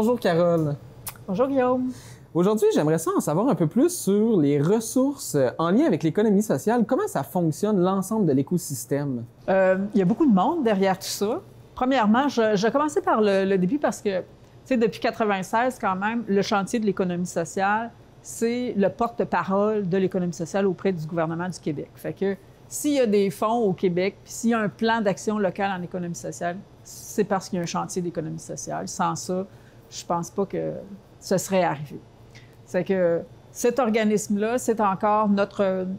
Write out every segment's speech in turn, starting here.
Bonjour Carole. Bonjour Guillaume. Aujourd'hui, j'aimerais en savoir un peu plus sur les ressources en lien avec l'économie sociale. Comment ça fonctionne l'ensemble de l'écosystème? Il y a beaucoup de monde derrière tout ça. Premièrement, je commençais par le début parce que, tu sais, depuis 1996, quand même, le chantier de l'économie sociale, c'est le porte-parole de l'économie sociale auprès du gouvernement du Québec. Fait que s'il y a des fonds au Québec, puis s'il y a un plan d'action local en économie sociale, c'est parce qu'il y a un chantier d'économie sociale. Sans ça, je pense pas que ce serait arrivé. C'est que cet organisme-là, c'est encore notre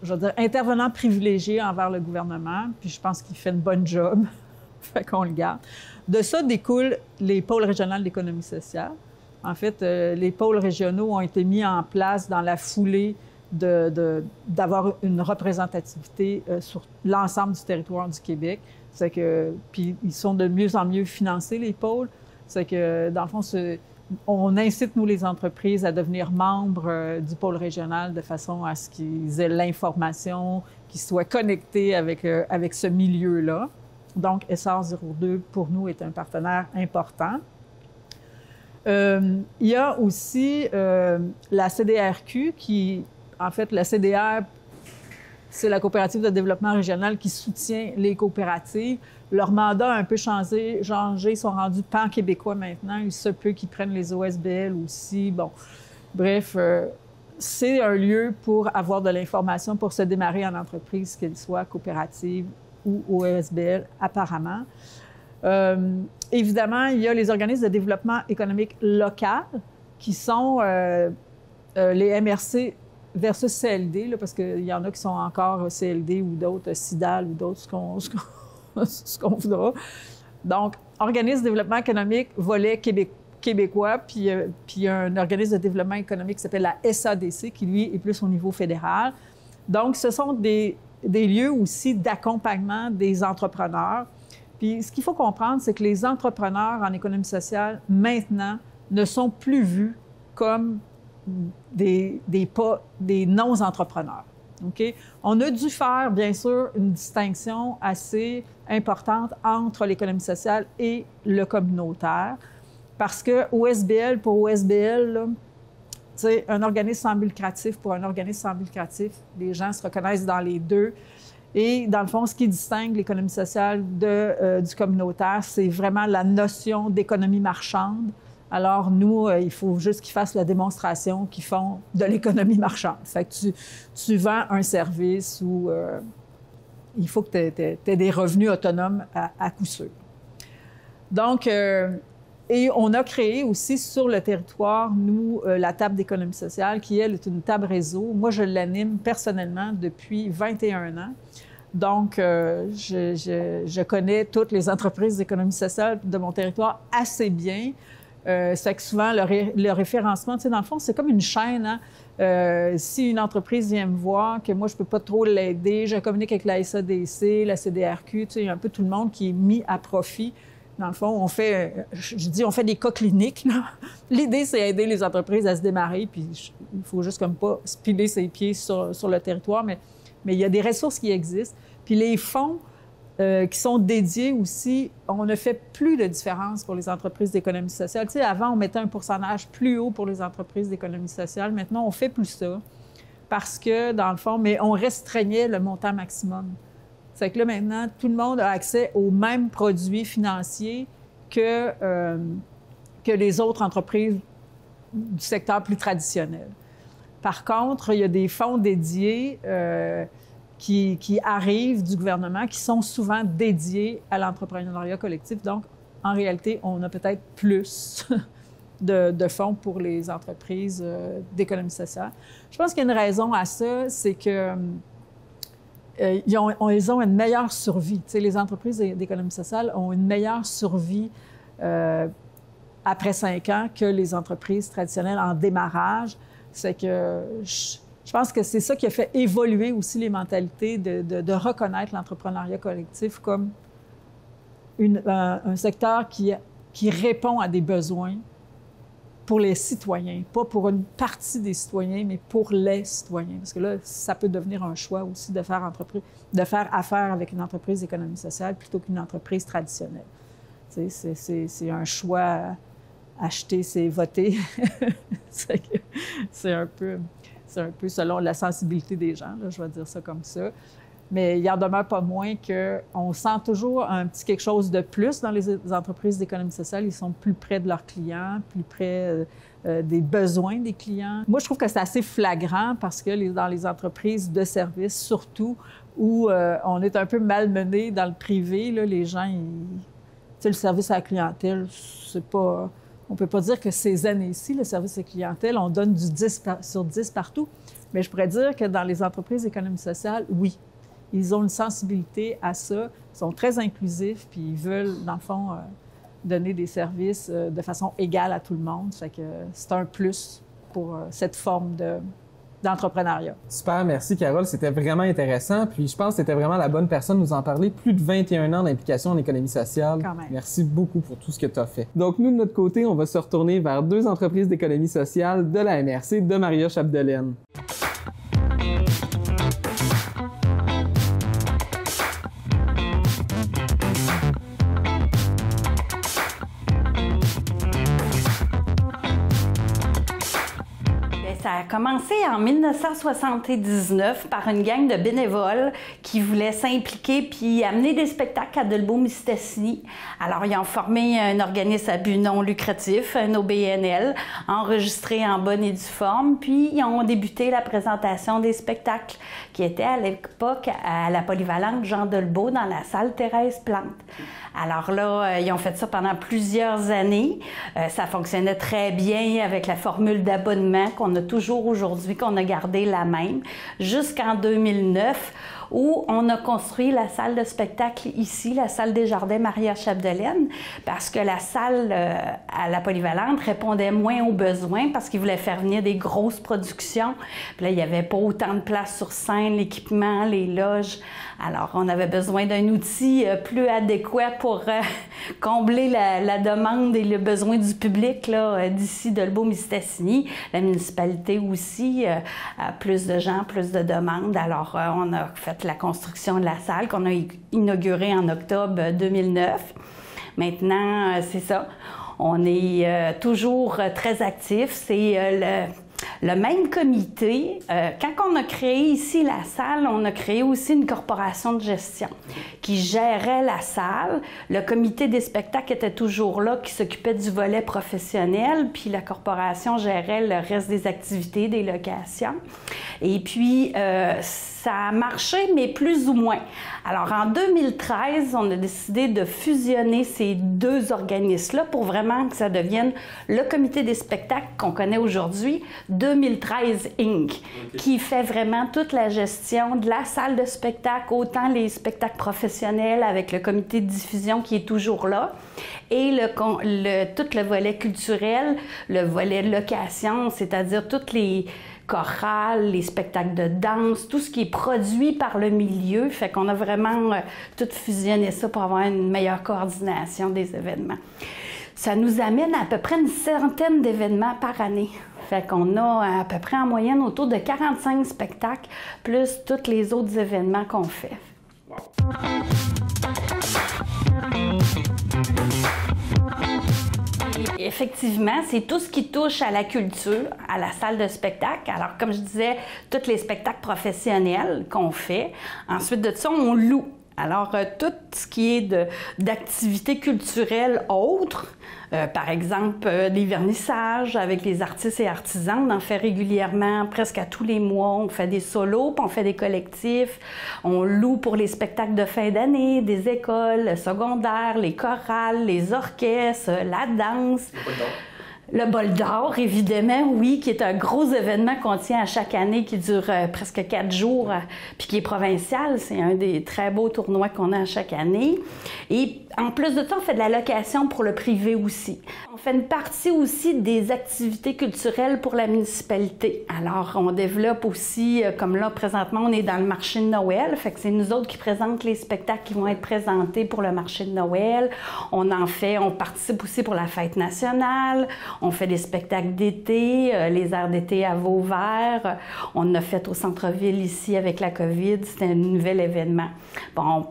je veux dire, intervenant privilégié envers le gouvernement, puis je pense qu'il fait une bonne job, fait qu'on le garde. De ça découlent les pôles régionaux d'économie sociale. En fait, les pôles régionaux ont été mis en place dans la foulée d'avoir une représentativité sur l'ensemble du territoire du Québec. C'est que, puis ils sont de mieux en mieux financés, les pôles. C'est que, dans le fond, on incite, nous, les entreprises, à devenir membres du pôle régional de façon à ce qu'ils aient l'information, qu'ils soient connectés avec ce milieu-là. Donc, SR02, pour nous, est un partenaire important. Il y a aussi la CDRQ qui, en fait, la CDR, c'est la coopérative de développement régional qui soutient les coopératives. Leur mandat a un peu changé, ils sont rendus pan-québécois maintenant. Il se peut qu'ils prennent les OSBL aussi. Bon, bref, c'est un lieu pour avoir de l'information pour se démarrer en entreprise, qu'elle soit coopérative ou OSBL, apparemment. Évidemment, il y a les organismes de développement économique local qui sont les MRC versus CLD, là, parce qu'il y en a qui sont encore CLD ou d'autres CIDAL ou d'autres, ce qu'on voudra. Donc, organisme de développement économique, volet québécois, puis il y a un organisme de développement économique qui s'appelle la SADC, qui, lui, est plus au niveau fédéral. Donc, ce sont des lieux aussi d'accompagnement des entrepreneurs. Puis, ce qu'il faut comprendre, c'est que les entrepreneurs en économie sociale, maintenant, ne sont plus vus comme des non-entrepreneurs. Okay? On a dû faire, bien sûr, une distinction assez importante entre l'économie sociale et le communautaire, parce que OSBL, pour OSBL, là, un organisme sans but lucratif pour un organisme sans but lucratif, les gens se reconnaissent dans les deux. Et dans le fond, ce qui distingue l'économie sociale du communautaire, c'est vraiment la notion d'économie marchande. Alors, nous, il faut juste qu'ils fassent la démonstration qu'ils font de l'économie marchande. Fait que tu vends un service où il faut que tu aies des revenus autonomes à coup sûr. Donc, et on a créé aussi sur le territoire, nous, la table d'économie sociale, qui, elle, est une table réseau. Moi, je l'anime personnellement depuis 21 ans. Donc, je connais toutes les entreprises d'économie sociale de mon territoire assez bien. C'est que souvent, le référencement, tu sais, dans le fond, c'est comme une chaîne. Hein? Si une entreprise vient me voir, que moi, je ne peux pas trop l'aider, je communique avec la SADC, la CDRQ, tu sais, il y a un peu tout le monde qui est mis à profit. Dans le fond, on fait des cas cliniques. L'idée, c'est aider les entreprises à se démarrer, puis il faut juste comme pas se piler ses pieds sur le territoire, mais il y a des ressources qui existent. Puis les fonds qui sont dédiés aussi, on ne fait plus de différence pour les entreprises d'économie sociale. Tu sais, avant, on mettait un pourcentage plus haut pour les entreprises d'économie sociale. Maintenant, on ne fait plus ça parce que, dans le fond, mais on restreignait le montant maximum. C'est que là, maintenant, tout le monde a accès aux mêmes produits financiers que les autres entreprises du secteur plus traditionnel. Par contre, il y a des fonds dédiés qui arrivent du gouvernement, qui sont souvent dédiés à l'entrepreneuriat collectif. Donc, en réalité, on a peut-être plus de fonds pour les entreprises d'économie sociale. Je pense qu'il y a une raison à ça, c'est que ils ont une meilleure survie. Tu sais, les entreprises d'économie sociale ont une meilleure survie après 5 ans que les entreprises traditionnelles en démarrage. C'est que je pense que c'est ça qui a fait évoluer aussi les mentalités de reconnaître l'entrepreneuriat collectif comme un secteur qui répond à des besoins pour les citoyens, pas pour une partie des citoyens, mais pour les citoyens. Parce que là, ça peut devenir un choix aussi de faire affaire avec une entreprise d'économie sociale plutôt qu'une entreprise traditionnelle. C'est un choix, acheter, c'est voter. c'est un peu selon la sensibilité des gens, là, je vais dire ça comme ça. Mais il en demeure pas moins qu'on sent toujours un petit quelque chose de plus dans les entreprises d'économie sociale. Ils sont plus près de leurs clients, plus près des besoins des clients. Moi, je trouve que c'est assez flagrant parce que dans les entreprises de services, surtout, où on est un peu malmené dans le privé, là, les gens, le service à la clientèle, c'est pas... On peut pas dire que ces années-ci, le service à la clientèle, on donne du 10 sur 10 partout. Mais je pourrais dire que dans les entreprises d'économie sociale, oui. Ils ont une sensibilité à ça, ils sont très inclusifs, puis ils veulent, dans le fond, donner des services de façon égale à tout le monde. Fait que c'est un plus pour cette forme d'entrepreneuriat. Super, merci Carole, c'était vraiment intéressant. Puis je pense que c'était vraiment la bonne personne de nous en parler. Plus de 21 ans d'implication en économie sociale. Quand même. Merci beaucoup pour tout ce que tu as fait. Donc nous, de notre côté, on va se retourner vers 2 entreprises d'économie sociale de la MRC de Maria Chapdelaine. Ça a commencé en 1979 par une gang de bénévoles qui voulaient s'impliquer puis amener des spectacles à Dolbeau-Mistassini. Alors, ils ont formé un organisme à but non lucratif, un OBNL, enregistré en bonne et due forme, puis ils ont débuté la présentation des spectacles qui étaient à l'époque à la polyvalente Jean Dolbeau dans la salle Thérèse Plante. Alors là, ils ont fait ça pendant plusieurs années. Ça fonctionnait très bien avec la formule d'abonnement qu'on a toujours aujourd'hui, qu'on a gardé la même, jusqu'en 2009, où on a construit la salle de spectacle ici, la salle des Jardins Maria Chapdelaine, parce que la salle à la polyvalente répondait moins aux besoins parce qu'ils voulaient faire venir des grosses productions. Puis là, il n'y avait pas autant de place sur scène, l'équipement, les loges. Alors, on avait besoin d'un outil plus adéquat pour combler la demande et le besoin du public d'ici Dolbeau-Mistassini. La municipalité aussi a plus de gens, plus de demandes. Alors, on a fait la construction de la salle qu'on a inaugurée en octobre 2009. Maintenant, c'est ça. On est toujours très actifs. C'est le même comité. Quand on a créé ici la salle, on a créé aussi une corporation de gestion qui gérait la salle. Le comité des spectacles était toujours là, qui s'occupait du volet professionnel, puis la corporation gérait le reste des activités, des locations. Et puis, ça a marché, mais plus ou moins. Alors, en 2013, on a décidé de fusionner ces deux organismes-là pour vraiment que ça devienne le comité des spectacles qu'on connaît aujourd'hui, 2013 Inc., qui fait vraiment toute la gestion de la salle de spectacle, autant les spectacles professionnels avec le comité de diffusion qui est toujours là, et tout le volet culturel, le volet location, c'est-à-dire toutes les chorales, les spectacles de danse, tout ce qui est produit par le milieu. Fait qu'on a vraiment tout fusionné ça pour avoir une meilleure coordination des événements. Ça nous amène à peu près une centaine d'événements par année. Fait qu'on a à peu près en moyenne autour de 45 spectacles, plus tous les autres événements qu'on fait. Wow. Effectivement, c'est tout ce qui touche à la culture, à la salle de spectacle. Alors, comme je disais, tous les spectacles professionnels qu'on fait. Ensuite de ça, on loue. Alors, tout ce qui est d'activités culturelles autres, par exemple, des vernissages avec les artistes et artisans, on en fait régulièrement, presque à tous les mois. On fait des solos, puis on fait des collectifs. On loue pour les spectacles de fin d'année, des écoles secondaires, les chorales, les orchestres, la danse. Le bol d'or, évidemment, oui, qui est un gros événement qu'on tient à chaque année, qui dure presque 4 jours, puis qui est provincial. C'est un des très beaux tournois qu'on a à chaque année. Et en plus de ça, on fait de la location pour le privé aussi. On fait une partie aussi des activités culturelles pour la municipalité. Alors, on développe aussi, comme là, présentement, on est dans le marché de Noël. Fait que c'est nous autres qui présentent les spectacles qui vont être présentés pour le marché de Noël. On participe aussi pour la fête nationale. On fait des spectacles d'été, les airs d'été à Vauvert. On a fait au centre-ville ici avec la COVID. C'était un nouvel événement. Bon,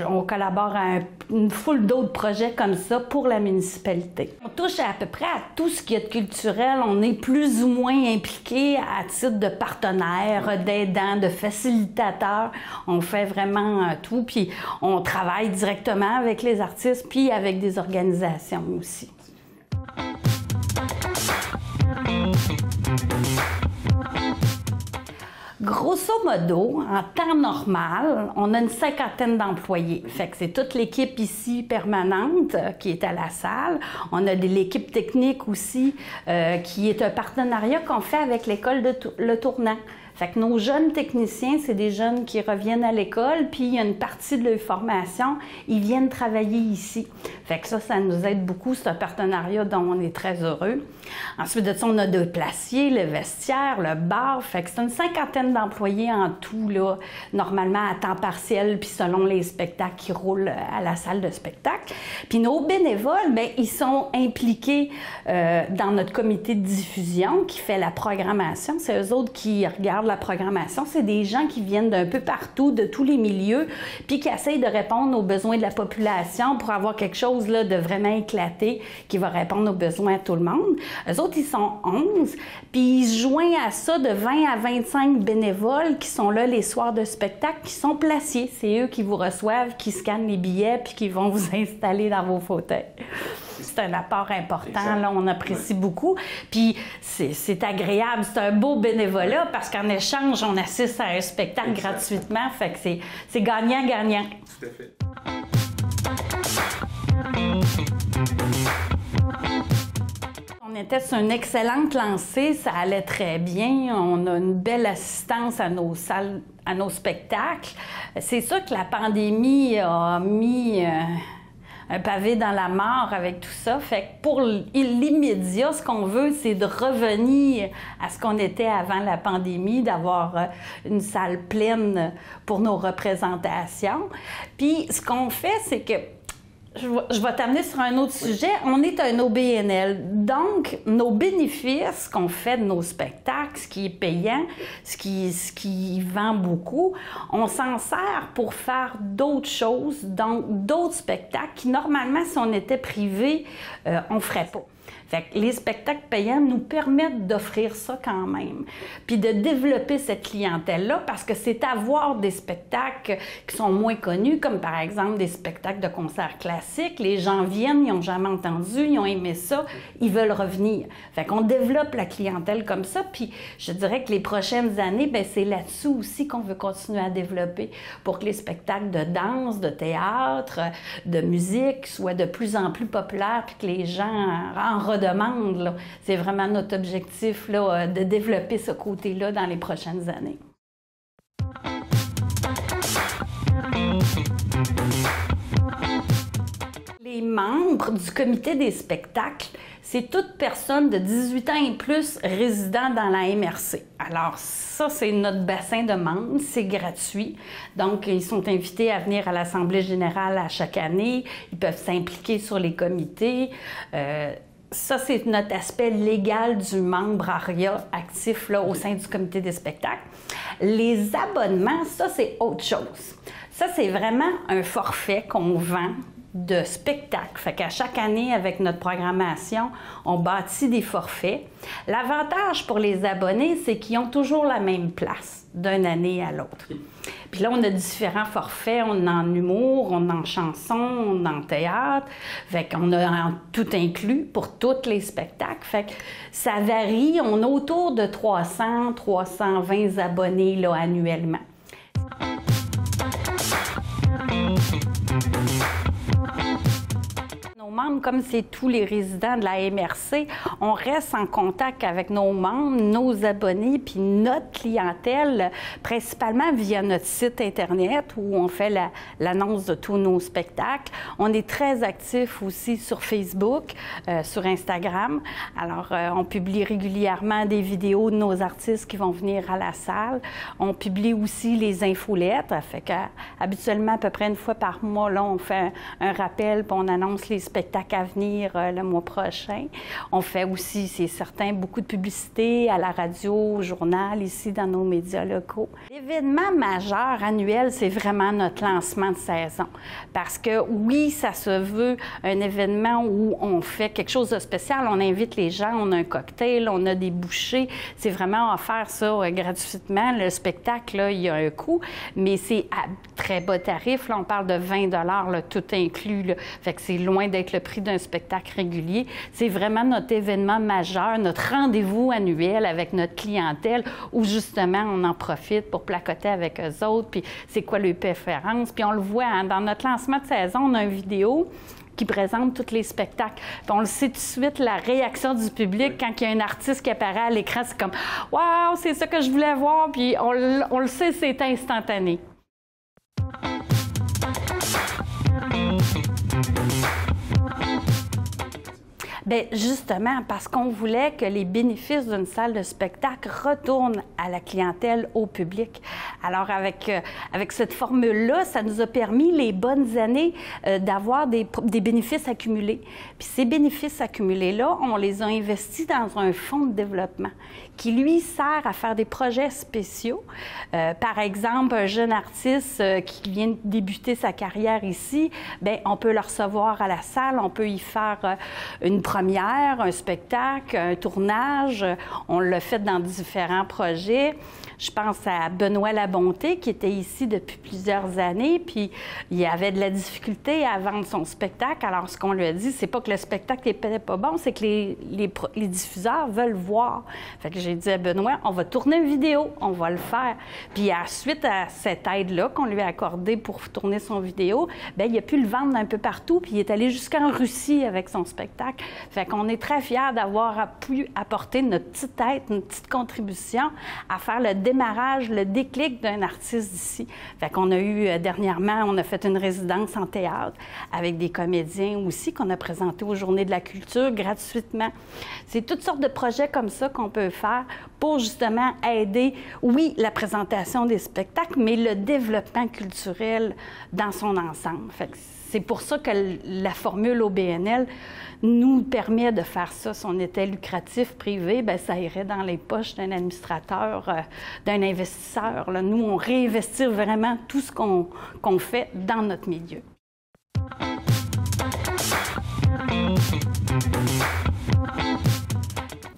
on collabore à une foule d'autres projets comme ça pour la municipalité. On touche à peu près à tout ce qui est culturel. On est plus ou moins impliqué à titre de partenaire, d'aidant, de facilitateur. On fait vraiment tout. Puis on travaille directement avec les artistes puis avec des organisations aussi. Grosso modo, en temps normal, on a une 50aine d'employés. Fait que c'est toute l'équipe ici permanente qui est à la salle. On a l'équipe technique aussi qui est un partenariat qu'on fait avec l'école de Le Tournant. Fait que nos jeunes techniciens, c'est des jeunes qui reviennent à l'école, puis il y a une partie de leur formation, ils viennent travailler ici. Fait que ça nous aide beaucoup. C'est un partenariat dont on est très heureux. Ensuite de ça, on a 2 placiers, le vestiaire, le bar. Fait que c'est une 50aine d'employés en tout, là, normalement à temps partiel, puis selon les spectacles qui roulent à la salle de spectacle. Puis nos bénévoles, bien, ils sont impliqués dans notre comité de diffusion qui fait la programmation. C'est eux autres qui regardent la programmation. C'est des gens qui viennent d'un peu partout, de tous les milieux, puis qui essayent de répondre aux besoins de la population pour avoir quelque chose là, de vraiment éclaté qui va répondre aux besoins de tout le monde. Eux autres, ils sont 11, puis ils se joignent à ça de 20 à 25 bénévoles qui sont là les soirs de spectacle, qui sont placiés. C'est eux qui vous reçoivent, qui scannent les billets, puis qui vont vous installer dans vos fauteuils. C'est un apport important, là, on apprécie beaucoup. Puis c'est agréable, c'est un beau bénévolat parce qu'en échange, on assiste à un spectacle gratuitement. Fait que c'est gagnant-gagnant. Tout à fait. On était sur une excellente lancée, ça allait très bien. On a une belle assistance à nos salles, à nos spectacles. C'est sûr que la pandémie a mis un pavé dans la mare avec tout ça. Fait que pour l'immédiat, ce qu'on veut, c'est de revenir à ce qu'on était avant la pandémie, d'avoir une salle pleine pour nos représentations. Puis ce qu'on fait, c'est que je vais t'amener sur un autre sujet. On est un OBNL. Donc, nos bénéfices qu'on fait de nos spectacles, ce qui est payant, ce qui vend beaucoup, on s'en sert pour faire d'autres choses, donc d'autres spectacles qui, normalement, si on était privé, on ne ferait pas. Fait que les spectacles payants nous permettent d'offrir ça quand même, puis de développer cette clientèle-là, parce que c'est avoir des spectacles qui sont moins connus, comme par exemple des spectacles de concerts classiques. Les gens viennent, ils n'ont jamais entendu, ils ont aimé ça, ils veulent revenir. Fait qu'on développe la clientèle comme ça, puis je dirais que les prochaines années, bien, c'est là-dessus aussi qu'on veut continuer à développer pour que les spectacles de danse, de théâtre, de musique soient de plus en plus populaires, puis que les gens en redemandent. C'est vraiment notre objectif là, de développer ce côté-là dans les prochaines années. Les membres du comité des spectacles, c'est toute personne de 18 ans et plus résidant dans la MRC. Alors ça, c'est notre bassin de membres, c'est gratuit. Donc, ils sont invités à venir à l'Assemblée générale à chaque année. Ils peuvent s'impliquer sur les comités. Ça, c'est notre aspect légal du membre ARIA actif là, au sein du comité des spectacles. Les abonnements, ça, c'est autre chose. Ça, c'est vraiment un forfait qu'on vend de spectacles. Fait qu'à chaque année, avec notre programmation, on bâtit des forfaits. L'avantage pour les abonnés, c'est qu'ils ont toujours la même place d'une année à l'autre. Puis là, on a différents forfaits. On est en humour, on est en chanson, on est en théâtre. Fait qu'on a tout inclus pour tous les spectacles. Fait que ça varie. On a autour de 300, 320 abonnés là, annuellement. Membres, comme c'est tous les résidents de la MRC, on reste en contact avec nos membres, nos abonnés, puis notre clientèle, principalement via notre site Internet où on fait l'annonce de tous nos spectacles. On est très actifs aussi sur Facebook, sur Instagram. Alors, on publie régulièrement des vidéos de nos artistes qui vont venir à la salle. On publie aussi les infolettres. Fait qu'habituellement, à peu près une fois par mois, là, on fait un rappel puis on annonce les spectacles spectacle à venir le mois prochain. On fait aussi, c'est certain, beaucoup de publicité à la radio, au journal, ici dans nos médias locaux. L'événement majeur annuel, c'est vraiment notre lancement de saison. Parce que oui, ça se veut un événement où on fait quelque chose de spécial. On invite les gens, on a un cocktail, on a des bouchées. C'est vraiment offert ça gratuitement. Le spectacle, là, il y a un coût, mais c'est à très bas tarif. Là, on parle de 20 là, tout inclus. Là. Fait que c'est loin d'être le prix d'un spectacle régulier. C'est vraiment notre événement majeur, notre rendez-vous annuel avec notre clientèle où, justement, on en profite pour placoter avec eux autres, puis c'est quoi les préférences. Puis on le voit, hein, dans notre lancement de saison, on a une vidéo qui présente tous les spectacles. Puis on le sait tout de suite, la réaction du public quand il y a un artiste qui apparaît à l'écran, c'est comme « Wow, c'est ça que je voulais voir! » Puis on le sait, c'est instantané. Bien, justement, parce qu'on voulait que les bénéfices d'une salle de spectacle retournent à la clientèle, au public. Alors, avec cette formule-là, ça nous a permis, les bonnes années, d'avoir des bénéfices accumulés. Puis ces bénéfices accumulés-là, on les a investis dans un fonds de développement qui, lui, sert à faire des projets spéciaux. Par exemple, un jeune artiste qui vient de débuter sa carrière ici, bien, on peut le recevoir à la salle, on peut y faire une première, un spectacle, un tournage. On l'a fait dans différents projets. Je pense à Benoît Labonté, qui était ici depuis plusieurs années, puis il avait de la difficulté à vendre son spectacle. Alors, ce qu'on lui a dit, c'est pas que le spectacle n'est pas bon, c'est que les diffuseurs veulent voir. Fait que j'ai dit à Benoît, on va tourner une vidéo, on va le faire. Puis, suite à cette aide-là qu'on lui a accordée pour tourner son vidéo, bien, il a pu le vendre un peu partout, puis il est allé jusqu'en Russie avec son spectacle. Fait qu'on est très fiers d'avoir pu apporter notre petite aide, une petite contribution à faire le démarrage, le déclic d'un artiste d'ici. Fait qu'on a eu, dernièrement, on a fait une résidence en théâtre avec des comédiens aussi qu'on a présenté aux Journées de la culture gratuitement. C'est toutes sortes de projets comme ça qu'on peut faire pour justement aider, oui, la présentation des spectacles, mais le développement culturel dans son ensemble. Fait que c'est pour ça que la formule OBNL nous permet de faire ça. Si on était lucratif privé, bien, ça irait dans les poches d'un administrateur, d'un investisseur. Là, nous, on réinvestit vraiment tout ce qu'on fait dans notre milieu.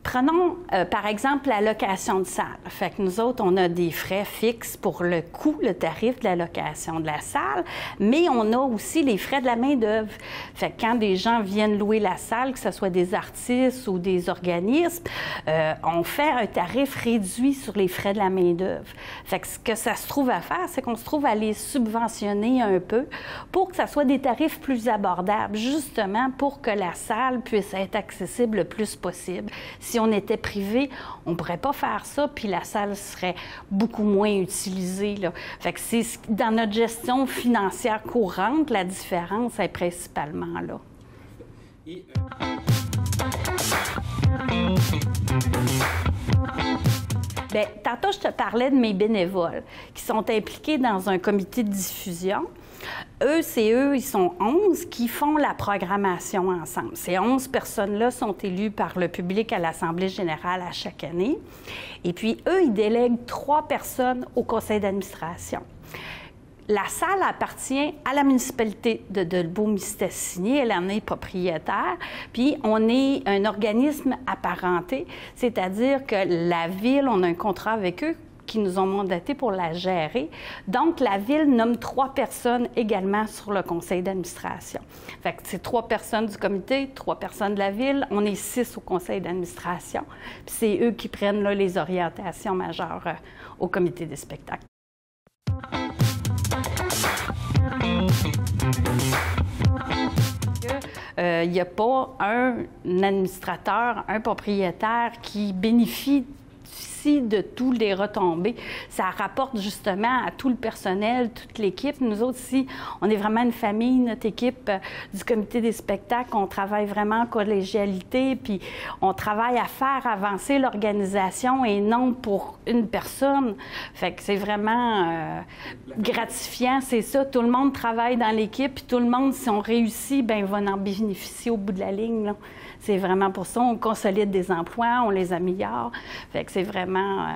Prenons, par exemple, la location de salle. Fait que nous autres, on a des frais fixes pour le coût, le tarif de la location de la salle, mais on a aussi les frais de la main-d'œuvre. Fait que quand des gens viennent louer la salle, que ce soit des artistes ou des organismes, on fait un tarif réduit sur les frais de la main-d'œuvre. Fait que ce que ça se trouve à faire, c'est qu'on se trouve à les subventionner un peu pour que ça soit des tarifs plus abordables, justement pour que la salle puisse être accessible le plus possible. Si on était privé, on ne pourrait pas faire ça, puis la salle serait beaucoup moins utilisée, là. Fait que c'est dans notre gestion financière courante, la différence est principalement là. Bien, tantôt, je te parlais de mes bénévoles qui sont impliqués dans un comité de diffusion. Ils sont 11 qui font la programmation ensemble. Ces 11 personnes-là sont élues par le public à l'Assemblée générale à chaque année. Et puis, eux, ils délèguent 3 personnes au conseil d'administration. La salle appartient à la municipalité de Dolbeau-Mistassini. Elle en est propriétaire. Puis, on est un organisme apparenté, c'est-à-dire que la ville, on a un contrat avec eux qui nous ont mandatés pour la gérer. Donc, la Ville nomme 3 personnes également sur le conseil d'administration. Fait que c'est 3 personnes du comité, 3 personnes de la Ville. On est 6 au conseil d'administration. Puis c'est eux qui prennent là, les orientations majeures au comité des spectacles. Il n'y a pas un administrateur, un propriétaire qui bénéficie bénéficie de tous les retombées. Ça rapporte justement à tout le personnel, toute l'équipe. Nous autres ici, on est vraiment une famille, notre équipe du comité des spectacles. On travaille vraiment en collégialité, puis on travaille à faire avancer l'organisation et non pour une personne. Fait que c'est vraiment gratifiant, c'est ça. Tout le monde travaille dans l'équipe, puis tout le monde, si on réussit, bien, va en bénéficier au bout de la ligne, là. C'est vraiment pour ça, on consolide des emplois, on les améliore. Fait que c'est vraiment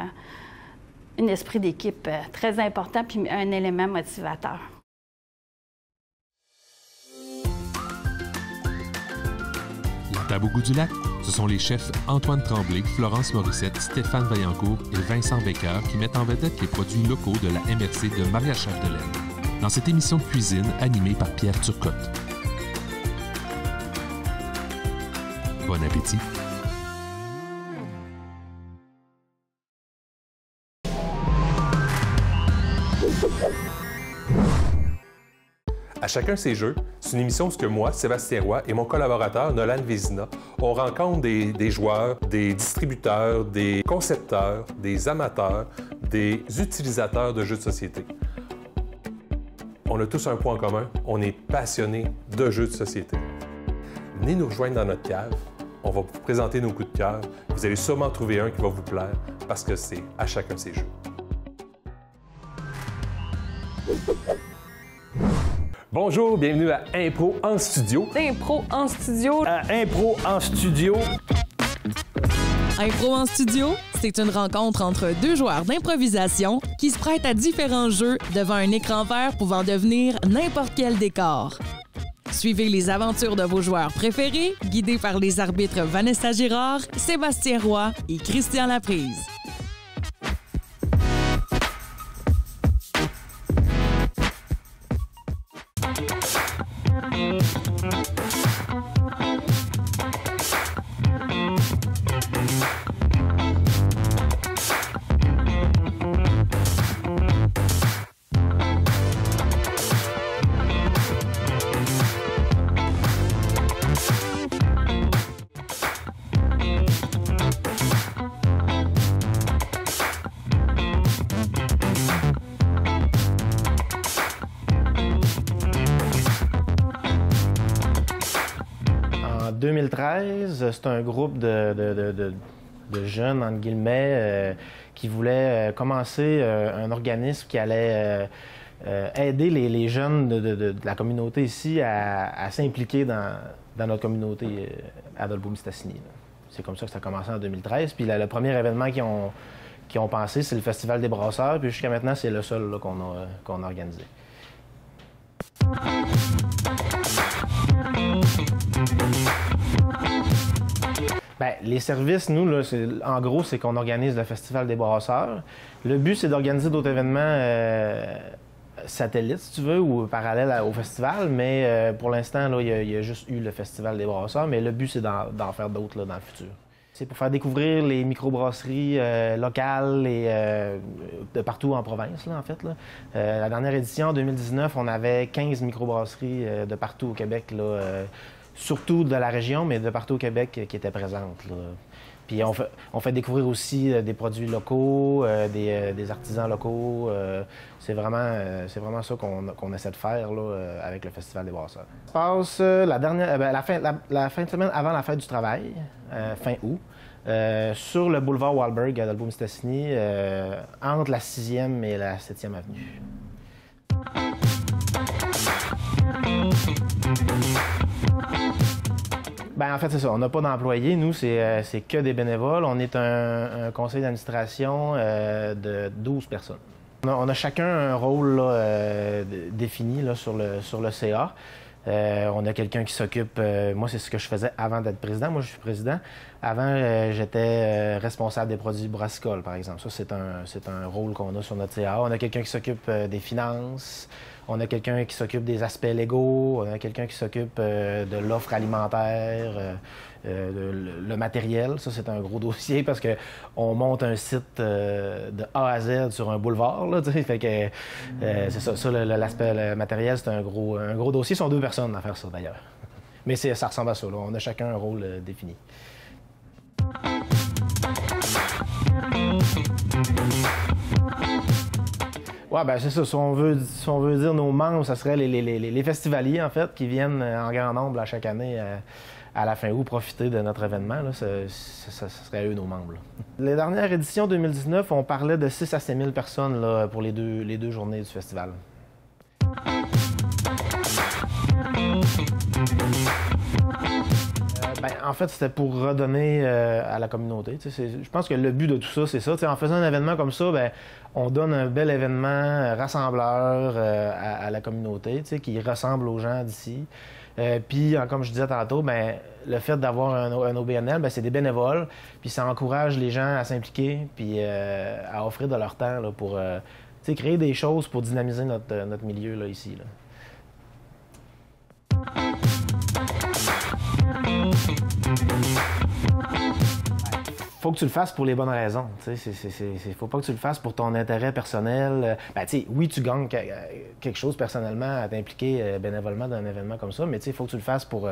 un esprit d'équipe très important, puis un élément motivateur. La table au goût du lac, ce sont les chefs Antoine Tremblay, Florence Morissette, Stéphane Vaillancourt et Vincent Becker qui mettent en vedette les produits locaux de la MRC de Maria-Chapdelaine, dans cette émission de cuisine animée par Pierre Turcotte. Bon appétit! À chacun ses jeux, c'est une émission où moi, Sébastien Roy et mon collaborateur Nolan Vézina, on rencontre des joueurs, des distributeurs, des concepteurs, des amateurs, des utilisateurs de jeux de société. On a tous un point en commun, on est passionnés de jeux de société. Venez nous rejoindre dans notre cave, on va vous présenter nos coups de cœur. Vous allez sûrement trouver un qui va vous plaire parce que c'est à chacun ses jeux. Bonjour, bienvenue à Impro en studio. Impro en studio. À Impro en studio. Impro en studio, c'est une rencontre entre deux joueurs d'improvisation qui se prêtent à différents jeux devant un écran vert pouvant devenir n'importe quel décor. Suivez les aventures de vos joueurs préférés, guidés par les arbitres Vanessa Girard, Sébastien Roy et Christian Laprise. En 2013, c'est un groupe de jeunes, entre guillemets, qui voulaient commencer un organisme qui allait aider les jeunes de la communauté ici à s'impliquer dans notre communauté à Dolbeau-Mistassini. C'est comme ça que ça a commencé en 2013. Puis le premier événement qu'ils ont pensé, c'est le Festival des brasseurs. Puis jusqu'à maintenant, c'est le seul là, qu'on a organisé. Bien, les services, nous, là, en gros, c'est qu'on organise le Festival des brasseurs. Le but, c'est d'organiser d'autres événements satellites, si tu veux, ou parallèles au festival. Mais pour l'instant, là, il y a juste eu le Festival des brasseurs. Mais le but, c'est d'en faire d'autres là, dans le futur. C'est pour faire découvrir les microbrasseries locales et de partout en province, là, en fait. Là. La dernière édition, en 2019, on avait 15 microbrasseries de partout au Québec, là, surtout de la région, mais de partout au Québec qui étaient présentes. Là. Puis on fait découvrir aussi des produits locaux, des artisans locaux. C'est vraiment ça qu'on essaie de faire là, avec le Festival des brasseurs. Ça se passe la fin de semaine avant la fête du travail, fin août, sur le boulevard Wahlberg à Dolbeau-Mistassini, entre la 6e et la 7e avenue. Bien, en fait, c'est ça. On n'a pas d'employés. Nous, c'est que des bénévoles. On est un conseil d'administration de 12 personnes. On a chacun un rôle là, défini là, sur le CA. On a quelqu'un qui s'occupe... moi, c'est ce que je faisais avant d'être président. Moi, je suis président. Avant, j'étais responsable des produits brassicoles, par exemple. Ça, c'est un rôle qu'on a sur notre CA. On a quelqu'un qui s'occupe des finances. On a quelqu'un qui s'occupe des aspects légaux. On a quelqu'un qui s'occupe de l'offre alimentaire, le matériel. Ça, c'est un gros dossier parce qu'on monte un site de A à Z sur un boulevard. Là, fait que, c'est ça l'aspect matériel, c'est un gros dossier. Ils sont 2 personnes à faire ça, d'ailleurs. Mais ça ressemble à ça. Là. On a chacun un rôle défini. Ouais, ben c'est ça. Si on veut dire nos membres, ça serait les festivaliers, en fait, qui viennent en grand nombre là, chaque année à la fin août profiter de notre événement. Là. Ça serait eux, nos membres. Là. Les dernières éditions 2019, on parlait de 6 à 7 000 personnes là, pour les deux journées du festival. En fait, c'était pour redonner à la communauté. Je pense que le but de tout ça, c'est ça. En faisant un événement comme ça, on donne un bel événement rassembleur à la communauté qui ressemble aux gens d'ici. Puis, comme je disais tantôt, le fait d'avoir un OBNL, c'est des bénévoles. Puis ça encourage les gens à s'impliquer puis à offrir de leur temps là, pour créer des choses pour dynamiser notre milieu là, ici. Là. Faut que tu le fasses pour les bonnes raisons. Faut pas que tu le fasses pour ton intérêt personnel. Oui, tu gagnes quelque chose personnellement à t'impliquer bénévolement dans un événement comme ça, mais il faut que tu le fasses pour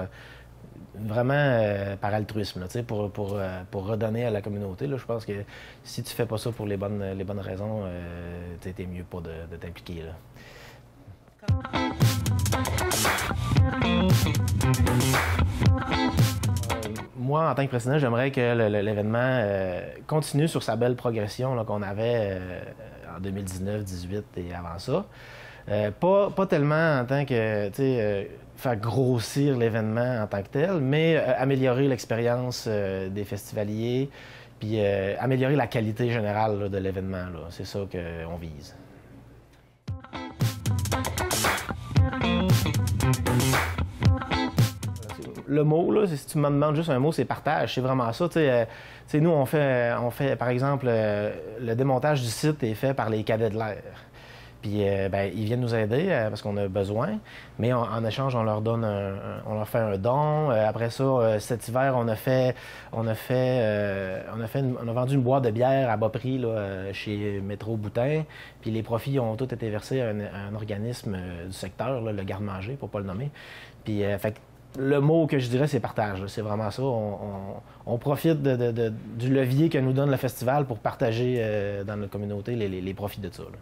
vraiment par altruisme, là, pour redonner à la communauté. Là. Je pense que si tu fais pas ça pour les bonnes raisons, t'es mieux pas de t'impliquer. Là. Moi, en tant que président, j'aimerais que l'événement continue sur sa belle progression là, qu'on avait en 2019, 2018 et avant ça. Pas tellement en tant que faire grossir l'événement en tant que tel, mais améliorer l'expérience des festivaliers, puis améliorer la qualité générale là, de l'événement. C'est ça qu'on vise. Le mot, là, si tu me demandes juste un mot, c'est partage. C'est vraiment ça. Nous, on fait, par exemple, le démontage du site est fait par les cadets de l'air. Puis, ils viennent nous aider parce qu'on a besoin. Mais en échange, on leur fait un don. Après ça, cet hiver, on a vendu une boîte de bière à bas prix là, chez Métro Boutin. Puis les profits ont tous été versés à un organisme du secteur, là, le garde-manger, pour ne pas le nommer. Puis, le mot que je dirais, c'est partage. C'est vraiment ça. On profite du levier que nous donne le festival pour partager dans notre communauté les profits de ça. Là.